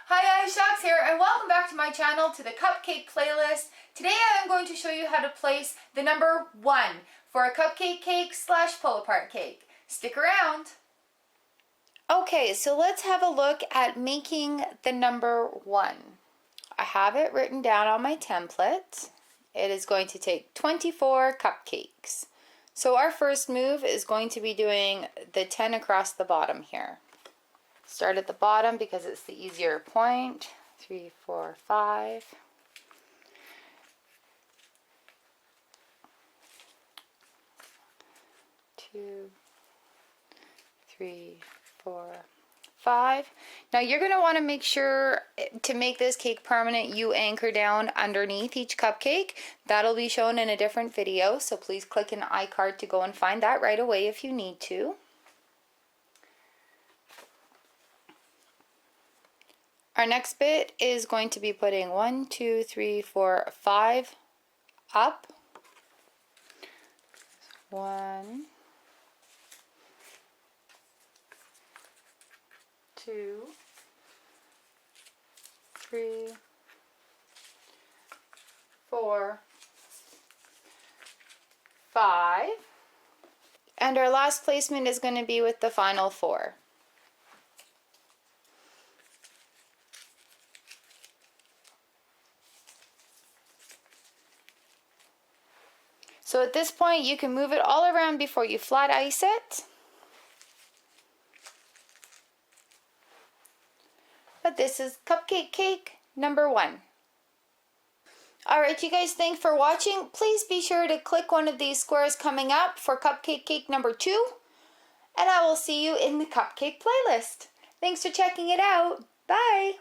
Hi, Chox here, and welcome back to my channel, to the cupcake playlist. Today I am going to show you how to place the number 1 for a cupcake cake / pull-apart cake. Stick around. Okay, so let's have a look at making the number 1. I have it written down on my template. It is going to take 24 cupcakes. So our first move is going to be doing the 10 across the bottom here. Start at the bottom because it's the easier point. 3, 4, 5. Two, 3, 4, 5. Now you're going to want to make sure to make this cake permanent you anchor down underneath each cupcake. That'll be shown in a different video, so please click an iCard to go and find that right away if you need to. Our next bit is going to be putting 1, 2, 3, 4, 5 up. 1, 2, 3, 4, 5. And our last placement is going to be with the final 4. So at this point, you can move it all around before you flat ice it. But this is cupcake cake number 1. Alright, you guys, thanks for watching. Please be sure to click one of these squares coming up for cupcake cake number 2. And I will see you in the cupcake playlist. Thanks for checking it out. Bye!